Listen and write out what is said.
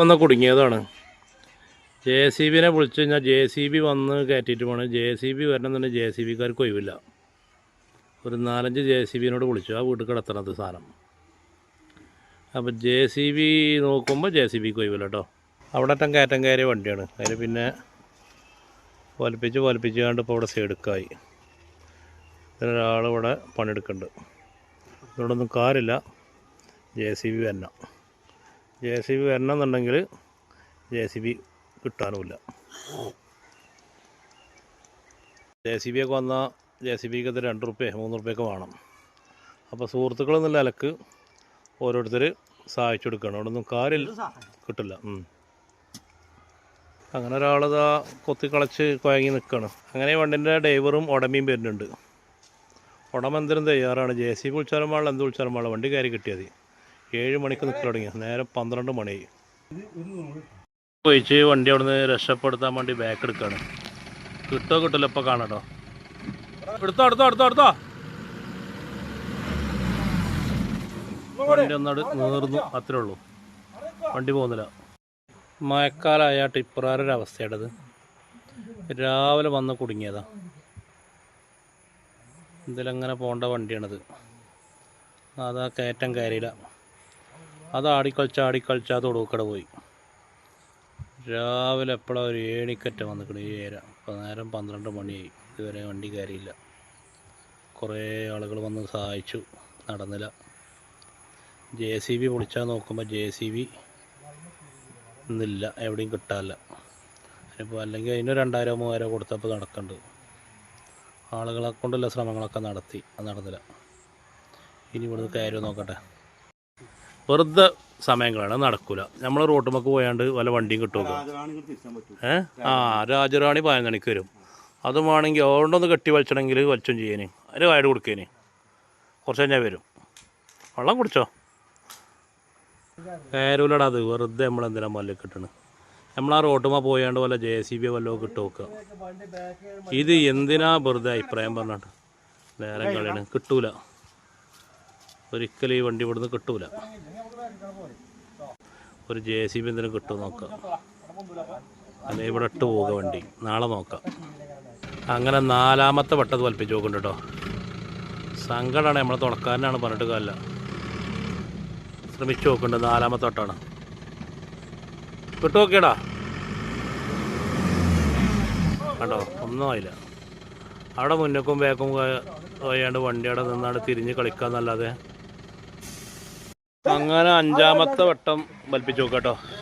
വന്ന് കുടുങ്ങിയതാണ്. J C ബിനെ വിളിച്ചു കഴിഞ്ഞാൽ ജെ സി ബി വന്ന് കയറ്റിയിട്ട് പോകണം. ജെ സി ബി വരണമെന്നുണ്ടെങ്കിൽ ജെ സി ബിക്കാർക്ക് ഒഴിവില്ല. ഒരു 4-5 ജെ സി ബിനോട് വിളിച്ചു ആ വീട്ടിൽ കിടത്തണത് സാധനം. അപ്പോൾ ജെ സി ബി നോക്കുമ്പോൾ ജെ സി ബിക്ക് ഒഴിവില്ല കേട്ടോ. അവിടെ കയറ്റം കയറിയ വണ്ടിയാണ്. അതിൽ പിന്നെ വലിപ്പിച്ച് കണ്ട് ഇപ്പോൾ ഇവിടെ സൈഡുക്കായി. ഇതിനൊരാളിവിടെ പണിയെടുക്കുന്നുണ്ട്. ഇവിടൊന്നും കാറില്ല. ജെ സി ബി വരണം. ജെ സി ബി വരണമെന്നുണ്ടെങ്കിൽ ജെ സി ബി കിട്ടാനുമില്ല. ജെ സി ബി ഒക്കെ വന്നാൽ ജെ സി ബിക്ക് അത് 2 റുപ്യ 3 റുപ്യൊക്കെ വേണം. അപ്പോൾ സുഹൃത്തുക്കൾ എന്നുള്ള നിലക്ക് ഓരോരുത്തർ സഹായിച്ചു കൊടുക്കണം. അവിടെ ഒന്നും കാറില്ല, കിട്ടില്ല. അങ്ങനെ ഒരാളതാ കൊത്തിക്കളച്ച് കുഴങ്ങി നിൽക്കുകയാണ്. അങ്ങനെ വണ്ടിൻ്റെ ഡ്രൈവറും ഉടമയും വരുന്നുണ്ട്. ഉടമ എന്തിനും തയ്യാറാണ്. ജെ സി ബി വിളിച്ചാലും പാടില്ല, എന്ത് വിളിച്ചാലും പാടില്ല, വണ്ടി കയറി കിട്ടിയത്. 7 മണിക്ക് നിൽക്കാൻ തുടങ്ങി. നേരം 12 മണിയായി. പോയിച്ച് വണ്ടി അവിടുന്ന് രക്ഷപ്പെടുത്താൻ വേണ്ടി ബാക്ക് എടുക്കുകയാണ്. കിട്ടില്ല ഇപ്പോൾ കാണട്ടോ. എടുത്തോ വണ്ടി ഒന്നാട് നീർന്നു, അത്രേ ഉള്ളൂ. വണ്ടി പോകുന്നില്ല. മഴക്കാലമായ ടിപ്പറാരൊരവസ്ഥയാണത്. രാവിലെ വന്ന് കുടുങ്ങിയതാ. ഇതിലങ്ങനെ പോകേണ്ട വണ്ടിയാണത്. അതാ കയറ്റം കയറിയില്ല. അത് ആടിക്കളിച്ചാ തൊടുക്കട പോയി. രാവിലെ എപ്പോഴാണ് ഒരു 7 മണിക്കറ്റ വന്നിക്കണേ. 7 അപ്പോൾ നേരം 12 മണിയായി. ഇതുവരെ വണ്ടി കയറിയില്ല. കുറേ ആളുകൾ വന്ന് സഹായിച്ചു, നടന്നില്ല. ജെ സി ബി വിളിച്ചാൽ നോക്കുമ്പോൾ ജെ സി ബി ഇന്നില്ല, എവിടെയും കിട്ടാനില്ല. ഇപ്പോൾ അല്ലെങ്കിൽ അതിന് 2000-3000 കൊടുത്തപ്പോൾ നടക്കുന്നുണ്ട്. ആളുകളെ കൊണ്ടുള്ള ശ്രമങ്ങളൊക്കെ നടത്തി, അത് നടന്നില്ല. ഇനി ഇവിടുന്ന് കയറി നോക്കട്ടെ. വെറുതെ സമയങ്ങളാണ്, നടക്കില്ല. നമ്മൾ റോട്ടുമൊക്കെ പോയാണ്ട് വല്ല വണ്ടിയും കിട്ടുമോ? രാജറാണി 11 മണിക്ക് വരും. അതും വേണമെങ്കിൽ അതുകൊണ്ടൊന്ന് കെട്ടി വലിച്ചണമെങ്കിൽ വലിച്ചും ചെയ്യാന്, അതിന് കായട് കൊടുക്കേന്. കുറച്ച് കഴിഞ്ഞാൽ വരും. വെള്ളം കുടിച്ചോ? കയറൂലടാ. അത് വെറുതെ നമ്മളെന്തിനാ മല്ല കിട്ടണ്. നമ്മളാ റോട്ടുമ്മ പോയാണ്ട് വല്ല ജെ സി ബി വല്ലതും കിട്ടും നോക്കുക. ഇത് എന്തിനാ വെറുതെ അഭിപ്രായം പറഞ്ഞിട്ട് നേരം കളിയാണ്. കിട്ടൂല, ഒരിക്കലും ഈ വണ്ടി ഇവിടുന്ന് കിട്ടൂല. ഒരു ജെ സി ബി എന്തിനും കിട്ടും നോക്കാം, അല്ലെ ഇവിടെ ഇട്ട് പോവുക വണ്ടി. നാളെ നോക്കാം. അങ്ങനെ 4ാമത്തെ വട്ടത്ത് വലിപ്പിച്ച് നോക്കുന്നുണ്ട് കേട്ടോ. സങ്കടമാണ്. നമ്മളെ തുണക്കാരനാണ്, പറഞ്ഞിട്ട് കാര്യമില്ല. ശ്രമിച്ചു നോക്കുന്നുണ്ട്. 4ാമത്തെ വട്ടമാണ്. കിട്ടുമോക്കേടാ. കണ്ടോ, ഒന്നും ആയില്ല. അവിടെ മുന്നേക്കും ബാക്കും പോയാണ്ട് വണ്ടി അവിടെ നിന്നാണ്ട് തിരിഞ്ഞ് കളിക്കാന്നല്ലാതെ. അങ്ങനെ 5ാമത്തെ വട്ടം വലിപ്പിച്ച് നോക്കാം കേട്ടോ.